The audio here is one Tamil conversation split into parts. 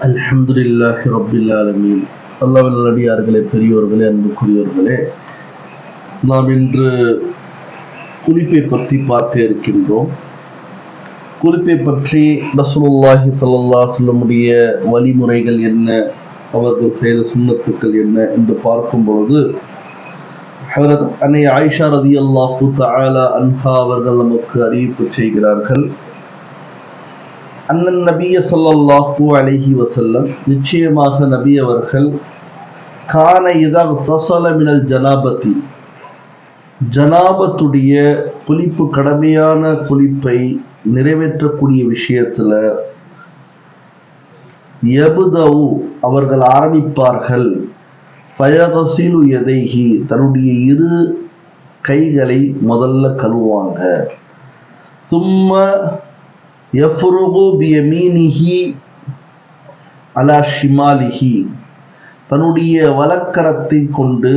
அல்ஹம்துலில்லாஹி ரப்பில் ஆலமீன். அல்லாஹ்வின் நல்லடியார்களே, பெரியோர்களே, அன்புக்குரியவர்களே, நாம் இன்று குளிப்பை பற்றி பார்க்க இருக்கின்றோம். குளிப்பை பற்றி ரசூலுல்லாஹி ஸல்லல்லாஹு அலைஹி வஸல்லமுடைய வழிமுறைகள் என்ன, அவர்கள் செய்த சுன்னத்துக்கள் என்ன என்று பார்க்கும் பொழுது, ஹஜ்ரத் அன்னை ஆயிஷா ரலியல்லாஹு தஆலா அன்ஹா அவர்கள் நமக்கு அறிவிப்பு செய்கிறார்கள். அண்ணன் நபிய ஸல்லல்லாஹு அலைஹி வஸல்லம், நிச்சயமாக நபி அவர்கள், கான இதா தஸல மினல் ஜனாபதி, ஜனாபத்துடைய குளிப்பு, கடமையான குளிப்பை நிறைவேற்றக்கூடிய விஷயத்துல யபுதவு, அவர்கள் ஆரம்பிப்பார்கள், ஃபயகஸிலு யதைஹி, தன்னுடைய இரு கைகளை முதல்ல கழுவாங்க. சும்ம யஃப்ருகு பியமீனிஹி அலா ஷிமாலிஹி, தன்னுடைய வலக்கரத்தை கொண்டு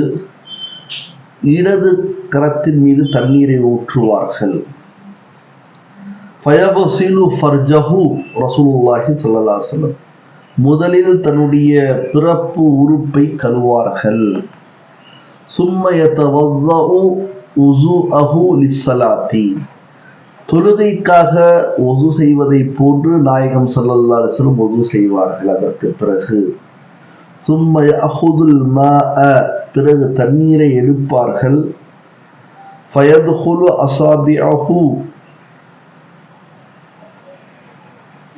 இடது கரத்தின் மீது தண்ணீரை ஊற்றுவார்கள். ஃபயகஸிலு ஃபர்ஜஹு, ரசூலுல்லாஹி ஸல்லல்லாஹு அலைஹி வஸல்லம் முதலில் தன்னுடைய பிறப்பு உறுப்பை கழுவார்கள். சும்ம யதவல்லஉ உஸூஅஹு லிஸ்ஸலாத்தி, தொழுகைக்காக ஒது செய்வதை போன்று நாயகம் ஸல்லல்லாஹு அலைஹி வஸல்லம் ஒது செய்வார்கள். அதற்கு பிறகு சும்ம யஅஹுதுல் மாஅ, பிறகு தண்ணீரை எடுப்பார்கள். ஃபயத்ஹுலு அஸாபிஅஹு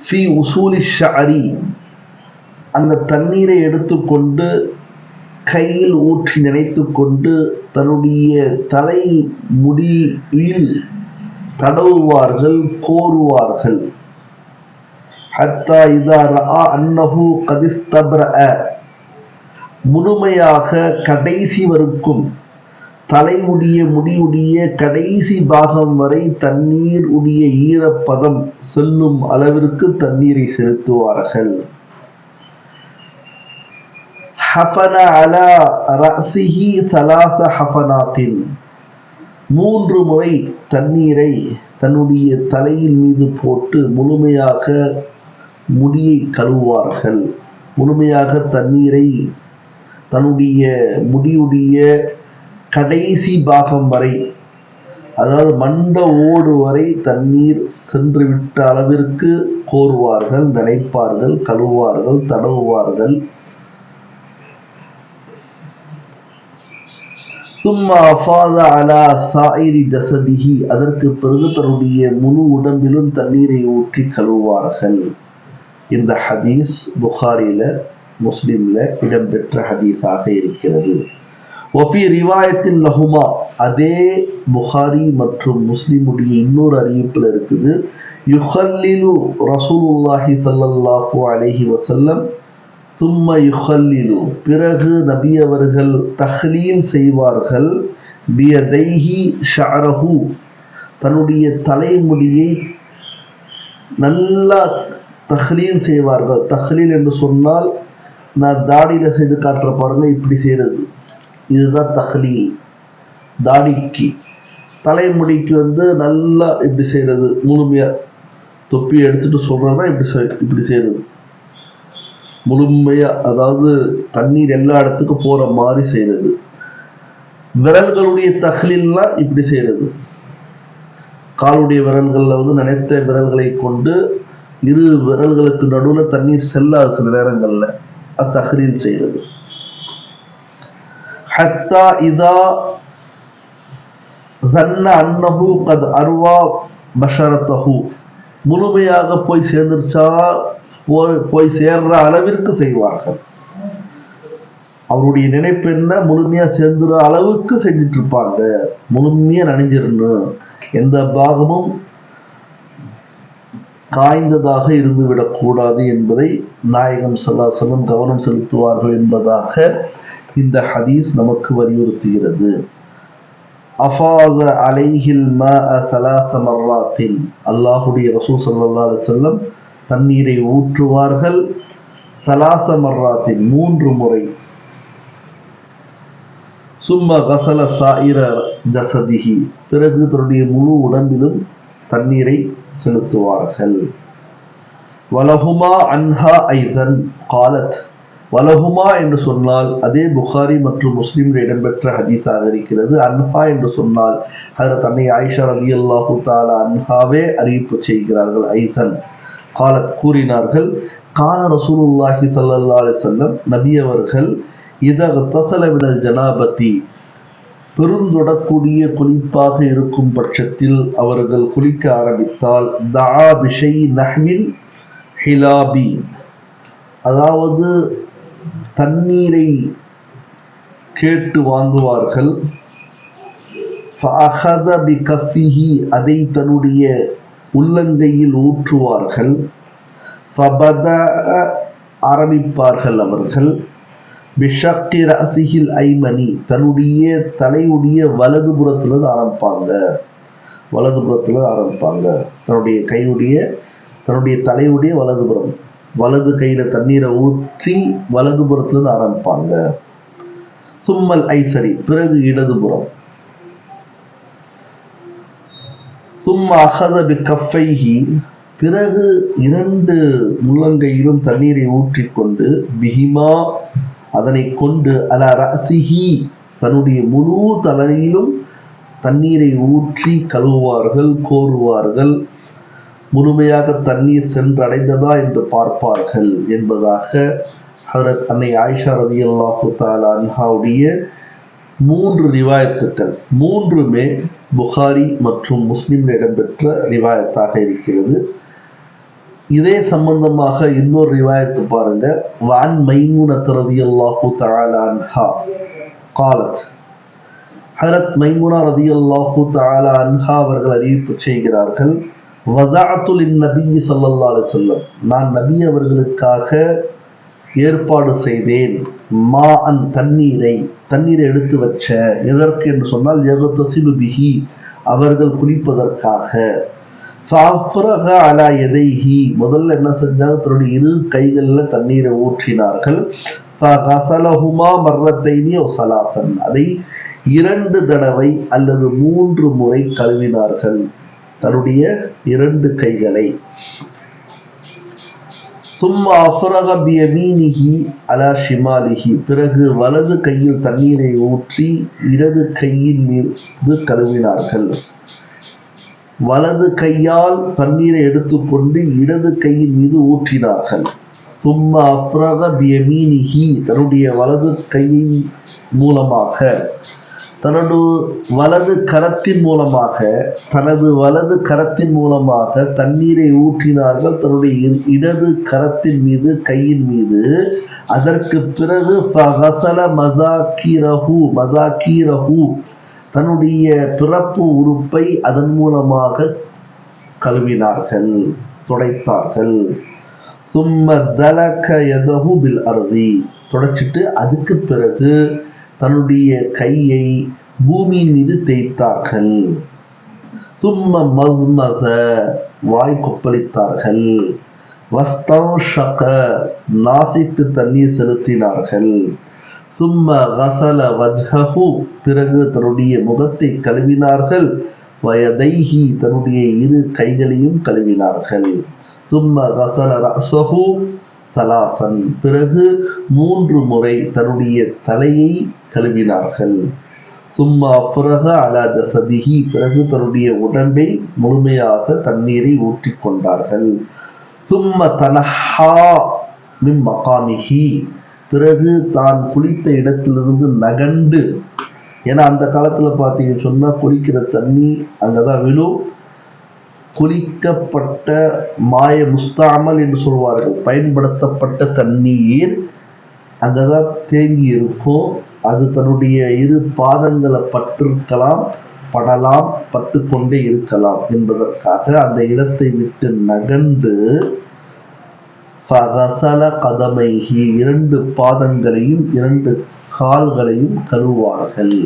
ஃபீ உஸூலி ஷஅரி, அந்த தண்ணீரை எடுத்துக்கொண்டு கையில் ஊற்றி நினைத்து கொண்டு தன்னுடைய தலை முடியில் தடவுவார்கள், கோருவார்கள். ஹத்தா இதா ரஆ அன்னஹு கத் இஸ்தப்ரஅ, முழுமையாக கடைசி வரைக்கும் தலைமுடிய முடியுடைய கடைசி பாகம் வரை தண்ணீர் உடைய ஈரப்பதம் செல்லும் அளவிற்கு தண்ணீரை செலுத்துவார்கள். ஹஃபன அலா ரஅஸிஹி ஸலாஸ ஹஃபனாத்தின், 3 முறை தண்ணீரை தன்னுடைய தலையின் மீது போட்டு முழுமையாக முடியை கழுவார்கள். முழுமையாக தண்ணீரை தன்னுடைய முடியுடைய கடைசி பாகம் வரை, அதாவது மண்ட ஓடு வரை தண்ணீர் சென்று விட்ட அளவிற்கு கோருவார்கள், நினைப்பார்கள், கழுவார்கள், தடவுவார்கள். சும்மா அஃபாத அலா சாயிரி ஜஸதிஹி, அதற்கு பிறகு தன்னுடைய முழு உடம்பிலும் தண்ணீரை ஊற்றி கழுவார்கள். இந்த ஹதீஸ் புகாரில, முஸ்லிம்ல இடம்பெற்ற ஹதீஸாக இருக்கிறது. வஃபி ரிவாயத்தின் லஹுமா, அதே புகாரி மற்றும் முஸ்லிமுடைய இன்னொரு அறிவிப்பில் இருக்குது. யுஹல்லிலு ரசூலுல்லாஹி ஸல்லல்லாஹு அலைஹி வஸல்லம் சும்ம யுஹல்லிலு, பிறகு நபி அவர்கள் தஹ்லீல் செய்வார்கள். பியதைஹி ஷஅரஹு, தன்னுடைய தலைமுடியை நல்லா தஹ்லீல் செய்வார்கள். தஹ்லீல் என்று சொன்னால், நான் தாடியில செய்து காட்டுற பாருங்க, இப்படி செய்யறது, இதுதான் தஹ்லீல். தாடிக்கு, தலைமுடிக்கு நல்லா இப்படி செய்யறது, முழுமையா தொப்பி எடுத்துட்டு சொல்றதுதான் இப்படி செய்யறது முழுமையா, அதாவது தண்ணீர் எல்லா இடத்துக்கும் போற மாதிரி செய்யறது. விரல்களுடைய தஹ்லீல்லாம் இப்படி செய்யறது, காலுடைய விரல்கள்ல நினைத்த விரல்களை கொண்டு இரு விரல்களுக்கு நடுவில் தண்ணீர் செல்லாது சில நேரங்கள்ல, தஹ்லீல் செய்யறது. ஹத்தா இதா ஸன்ன அன்னஹு கத் அர்வா பஷரத்தஹு, முழுமையாக போய் சேர்ந்துருச்சா, போய் சேர்ற அளவிற்கு செய்வார்கள். அவருடைய நினைப்பு என்ன, முழுமையா சேர்ந்துற அளவுக்கு செஞ்சுட்டு இருப்பாங்க. முழுமையா நனைஞ்சிடணும், எந்த பாகமும் காய்ந்ததாக இருந்துவிடக் கூடாது என்பதை நாயகம் ஸல்லல்லாஹு அலைஹி வஸல்லம் கவனம் செலுத்துவார்கள் என்பதாக இந்த ஹதீஸ் நமக்கு வலியுறுத்துகிறது. அஃபாத அலைஹில் மாஅ ஸலாஸ மர்ராத்தின், அல்லாஹ்வுடைய ரசூல் ஸல்லல்லாஹு அலைஹி வஸல்லம் தண்ணீரை ஊற்றுவார்கள். ஸலாஸ மர்ராத்தின், 3 முறை. சும்ம கஸல சாயிர ஜஸதிஹி, பிறகு தன்னுடைய முழு உடம்பிலும் தண்ணீரை செலுத்துவார்கள். வலஹுமா அன்ஹா ஐதன் காலத். வலஹுமா என்று சொன்னால் அதே புகாரி மற்றும் முஸ்லிமில் இடம்பெற்ற ஹதீஸாக இருக்கிறது. அன்ஹா என்று சொன்னால் ஹஜ்ரத் அன்னை ஆயிஷா ரலியல்லாஹு தஆலா அன்ஹாவே அறிவிப்பு செய்கிறார்கள். ஐதன் காலத் கூறினார்கள், கான ரசூலுல்லாஹி ஸல்லல்லாஹு அலைஹி வஸல்லம் நபி அவர்கள் இதா தஸல மினல் ஜனாபதி பெருந்தொடக்கூடிய குளிப்பாக இருக்கும் பட்சத்தில் அவர்கள் குளிக்க ஆரம்பித்தால் தஆ பிஷை நஹ்வில் ஹிலாபி, அதாவது தண்ணீரை கேட்டு வாங்குவார்கள். ஃபஅஹத பிகஃபிஹி, அதை தன்னுடைய உள்ளங்கையில் ஊற்றுவார்கள். ஃபபதஅ, ஆரம்பிப்பார்கள் அவர்கள். பிஷக்கி ரஅஸிஹில் ஐமனி, தன்னுடைய தலையுடைய வலது புறத்திலிருந்து ஆரம்பிப்பாங்க. தன்னுடைய கையுடைய தன்னுடைய தலையுடைய வலதுபுறம், வலது கையில தண்ணீரை ஊற்றி வலது புறத்திலிருந்து ஆரம்பிப்பாங்க. சும்மல் ஐசரி, பிறகு இடதுபுறம். சும்ம அஹத பிகஃபைஹி, பிறகு இரண்டு முள்ளங்கையிலும் தண்ணீரை ஊற்றிக்கொண்டு பிஹிமா, அதனை கொண்டு அலா ரஅஸிஹி, தன்னுடைய முழு தலையிலும் தண்ணீரை ஊற்றி கழுவுவார்கள், கோருவார்கள். முழுமையாக தண்ணீர் சென்றடைந்ததா என்று பார்ப்பார்கள் என்பதாக ஹஜ்ரத் அன்னை ஆயிஷா ரலியல்லாஹு தஆலா அன்ஹாவுடைய 3 ரிவாயத்துக்கள், 3மே புகாரி மற்றும் முஸ்லிமில் இடம்பெற்ற ரிவாயத்தாக இருக்கிறது. இதே சம்பந்தமாக இன்னொரு ரிவாயத்து பாருங்க. வான் மைமூனத் ரலியல்லாஹு தஆலா அன்ஹா காலத், ஹஜ்ரத் மைமூனா ரலியல்லாஹு தஆலா அன்ஹா அவர்கள் அறிவிப்பு செய்கிறார்கள், வதஅது லின்னபி ஸல்லல்லாஹு அலைஹி வஸல்லம், நான் நபி அவர்களுக்காக ஏற்பாடு செய்தேன். மாஅன், தண்ணீரை எடுத்து வச்ச. எதற்கு என்று சொன்னால் யக்தஸிலு பிஹி, அவர்கள் குளிப்பதற்காக. ஃபஅஃப்ரக அலா யதைஹி, முதல்ல என்ன செஞ்சாங்க, தன்னுடைய 2 கைகளில் தண்ணீரை ஊற்றினார்கள். ஃபகஸலஹுமா மர்ரத்தைனி வ ஸலாசன், அதை 2 தடவை அல்லது 3 முறை கழுவினார்கள், தன்னுடைய 2 கைகளை. சும்மா அஃப்ரக பியமீனிஹி அலா ஷிமாலிஹி, பிறகு வலது கையில் தண்ணீரை ஊற்றி இடது கையின் மீது கழுவினார்கள். வலது கையால் தண்ணீரை எடுத்துக்கொண்டு இடது கையின் மீது ஊற்றினார்கள். சும்மா அஃப்ரக பியமீனிஹி, தன்னுடைய வலது கையின் மூலமாக, தனது வலது கரத்தின் மூலமாக தண்ணீரை ஊற்றினார்கள் தன்னுடைய இடது கரத்தின் மீது, கையின் மீது. அதற்கு பிறகு ஃபகஸல மஸாகிரஹு, தன்னுடைய பிறப்பு உறுப்பை அதன் மூலமாக கழுவினார்கள், துடைத்தார்கள். சும்ம தலக யதஹு பில் அர்தி, துடைச்சிட்டு அதுக்கு பிறகு தன்னுடைய கையை பூமியின் மீது தேய்த்தார்கள். சும்ம மஸ்மஸ, வாய் கொப்பளித்தார்கள். வஸ்தன்ஷக, நாசிக்கு தண்ணீர் செலுத்தினார்கள். சும்ம கஸல வஜ்ஹஹு, பிறகு தன்னுடைய முகத்தை கழுவினார்கள். வயதைஹி, தன்னுடைய 2 கைகளையும் கழுவினார்கள். சும்ம கஸல ரஅஸஹு ஸலாசன், பிறகு 3 முறை தன்னுடைய தலையை கழுவினார்கள். சும்மா அஃப்ரக அலா ஜஸதிஹி, பிறகு தன்னுடைய உடம்பை முழுமையாக தண்ணீரை ஊற்றிக் கொண்டார்கள். சும்ம தனஹா மின் மகாமிஹி, பிறகு தான் குளித்த இடத்திலிருந்து நகண்டு, ஏன்னா அந்த காலத்துல பார்த்தீங்கன்னு சொன்னா குளிக்கிற தண்ணி அங்கதான் விழும். குளிக்கப்பட்ட மாய முஸ்தாமல் என்று சொல்வார்கள், பயன்படுத்தப்பட்ட தண்ணீர் அங்கதான் தேங்கி இருக்கும். அது தன்னுடைய 2 பாதங்களை படலாம், பட்டு கொண்டே இருக்கலாம் என்பதற்காக அந்த இடத்தை விட்டு நகண்டு ஃபகஸல கதமைஹி, 2 பாதங்களையும் 2 கால்களையும் கழுவார்கள்.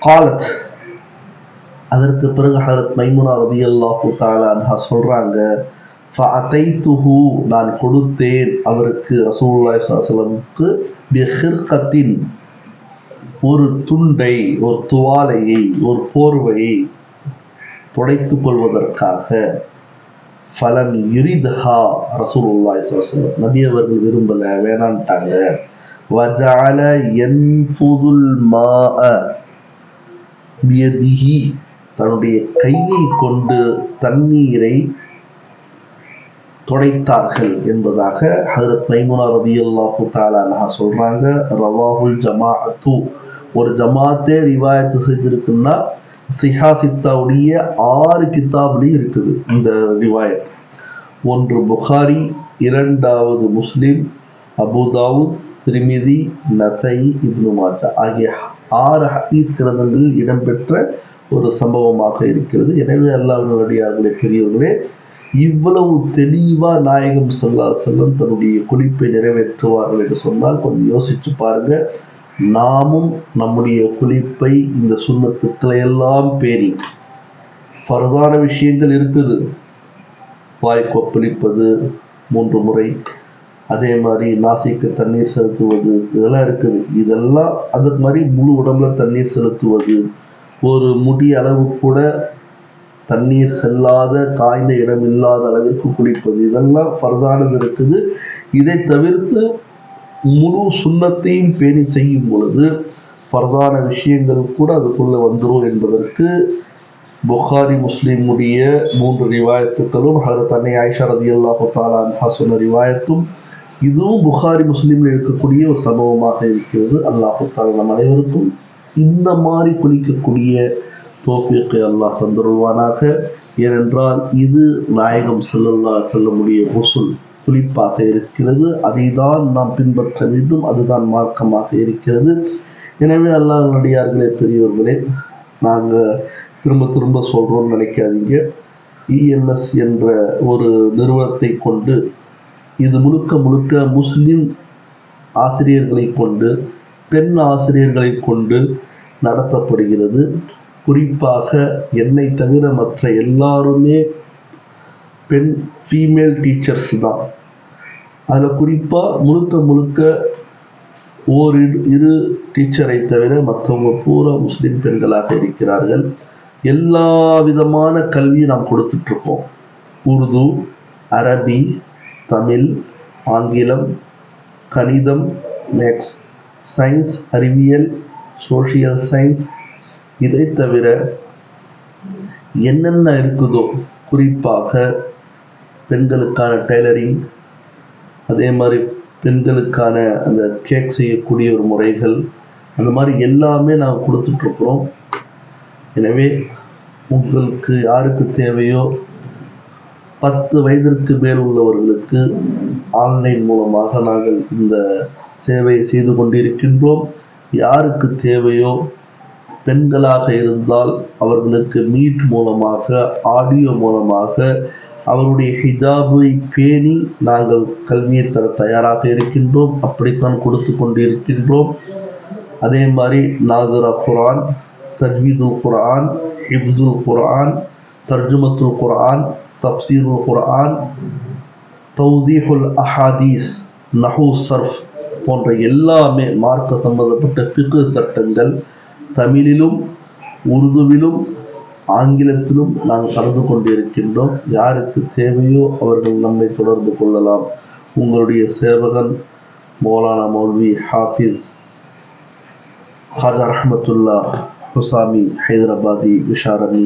காலத், அதற்கு பிறகு ஹஜ்ரத் மைமுனா ரலியல்லாஹு தஆலா அன்ஹா சொல்றாங்க, ஃபஅதைதுஹு, நான் கொடுத்தேன் அவருக்கு, ரசூலுல்லாஹி ஸல்லல்லாஹு அலைஹி வஸல்லம் பிஹிர்கத்தின், ஒரு துண்டை, ஒரு துவாலையை, ஒரு போர்வையை துடைத்துக் கொள்வதற்காக. ஃபலம் யுரித்ஹா ரசூலுல்லாஹி ஸல்லல்லாஹு அலைஹி வஸல்லம், நபி அவர்கள் விரும்பல, வேணான்ட்டாங்க. வஜஅல யன்ஃபுதுல் மாஅ பியதிஹி, தன்னுடைய கையை கொண்டு தண்ணீரை துடைத்தார்கள் என்பதாக ஹஜ்ரத் மைமுனா ரலியல்லாஹு தஆலா அன்ஹா சொல்றாங்க. ரவாஹுல் ஜமாஅத்து, ஒரு ஜமாத்தே ரிவாயத்து செஞ்சிருக்குன்னா சிஹா சித்தாவுடைய 6 கிதாப்லையும் இருக்குது இந்த ரிவாயத். ஒன்று புகாரி, இரண்டாவது முஸ்லிம், அபூதாவுத், திர்மிதி, நசை, இப்னு மாஜா ஆகிய 6 ஹதீஸ் கிரந்தங்களில் இடம்பெற்ற ஒரு சம்பவமாக இருக்கிறது. எனவே அல்லாஹ்வின் அடியார்களே, பெரியவர்களே, இவ்வளவு தெளிவா நாயகம் ஸல்லல்லாஹு அலைஹி வஸல்லம் தன்னுடைய குளிப்பை நிறைவேற்றுவார்கள் என்று சொன்னால் கொஞ்சம் யோசிச்சு பாருங்க. நாமும் நம்முடைய குளிப்பை இந்த சுன்னத்துக்களை எல்லாம் பேணி, ஃபர்தான விஷயங்கள் இருக்குது, வாய் கொப்பளிப்பது 3 முறை, அதே மாதிரி நாசிக்கு தண்ணீர் செலுத்துவது, இதெல்லாம் இருக்குது. இதெல்லாம் அது மாதிரி முழு உடம்புல தண்ணீர் செலுத்துவது, ஒரு முடி அளவு கூட தண்ணீர் செல்லாத காய்ந்த இடம் இல்லாத அளவிற்கு குளிப்பது, இதெல்லாம் ஃபர்தானது இருக்குது. இதை தவிர்த்து முழு சுன்னத்தையும் பேணி செய்யும் பொழுது ஃபர்தான விஷயங்கள் கூட அதுக்குள்ள வந்துடும் என்பதற்கு புகாரி முஸ்லிமுடைய 3 ரிவாயத்துக்களும் ஹஜ்ரத் அன்னை ஆயிஷா ரலியல்லாஹு தஆலா அன்ஹா சொன்ன ரிவாயத்தும் இதுவும் புகாரி முஸ்லிமில் இருக்கக்கூடிய ஒரு சம்பவமாக இருக்கிறது. அல்லாஹ் தஆலா நம் அனைவருக்கும் இந்த மாதிரி குளிக்கக்கூடிய தௌஃபீக்கை அல்லாஹ் தந்தருள்வானாக. ஏனென்றால் இது நாயகம் ஸல்லல்லாஹு அலைஹி வஸல்லமுடைய குஸ்ல் குளிப்பாக இருக்கிறது. அதை தான் நாம் பின்பற்ற வேண்டும், அதுதான் மார்க்கமாக இருக்கிறது. எனவே அல்லாஹ்வின் அடியார்களே, பெரியவர்களே, நாங்கள் திரும்ப திரும்ப சொல்கிறோம்னு நினைக்காதீங்க. ENS என்ற ஒரு நிறுவனத்தை கொண்டு, இது முழுக்க முழுக்க முஸ்லிம் ஆசிரியர்களை கொண்டு, பெண் ஆசிரியர்களை கொண்டு நடத்தப்படுகிறது. குறிப்பாக என்னை தவிர மற்ற எல்லாருமே பெண் ஃபீமேல் டீச்சர்ஸ் தான். அதில் குறிப்பாக முழுக்க முழுக்க இரு டீச்சரை தவிர மற்றவங்க பூரா முஸ்லிம் பெண்களாக இருக்கிறார்கள். எல்லா விதமான கல்வியும் நாம் கொடுத்துட்ருக்கோம். உருது, அரபி, தமிழ், ஆங்கிலம், கணிதம், மேக்ஸ், சயின்ஸ், அறிவியல், சோஷியல் சயின்ஸ், இதை தவிர என்னென்ன இருக்குதோ, குறிப்பாக பெண்களுக்கான டெய்லரிங், அதே மாதிரி பெண்களுக்கான அந்த கேக் செய்யக்கூடிய ஒரு முறைகள், அந்த மாதிரி எல்லாமே நாங்கள் கொடுத்துட்ருக்குறோம். எனவே உங்களுக்கு யாருக்கு தேவையோ 10 வயதிற்கு மேல் உள்ளவர்களுக்கு ஆன்லைன் மூலமாக நாங்கள் இந்த சேவையை செய்து கொண்டிருக்கின்றோம். யாருக்கு தேவையோ பெண்களாக இருந்தால் அவர்களுக்கு மீட் மூலமாக, ஆடியோ மூலமாக அவருடைய ஹிஜாபை பேணி நாங்கள் கல்வியை தர தயாராக இருக்கின்றோம். அப்படித்தான் கொடுத்து கொண்டிருக்கின்றோம். அதே மாதிரி நாஸிரா குர்ஆன், தஜ்வீதுல் குர்ஆன், ஹிஃப்துல் குர்ஆன், தர்ஜுமத்துல் குர்ஆன், தப்சீருல் குர்ஆன், தௌதீஹுல் அஹாதீஸ், நஹு, சர்ஃப் போன்ற எல்லாமே மார்க்க சம்பந்தப்பட்ட ஃபிக்ஹ் சட்டங்கள் தமிழிலும் உருதுவிலும் ஆங்கிலத்திலும் நாங்கள் கலந்து கொண்டிருக்கின்றோம். யாருக்கு தேவையோ அவர்கள் நம்மை தொடர்பு கொள்ளலாம். உங்களுடைய சேவகன் மௌலானா மௌல்வி ஹாஃபிஸ் ஹாஜா ரஹ்மத்துல்லா ஹுசாமி ஹைதராபாதி விஷாரணி,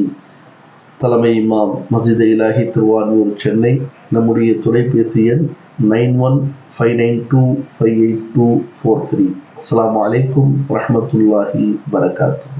தலைமை இமாம் மஸ்ஜித் இலாஹி திருவான்மியூர், சென்னை. நம்முடைய தொலைபேசி எண் 9159258243. அஸ்ஸலாமு அலைக்கும் வரஹ்மத்துல்லாஹி வபரகாத்துஹு.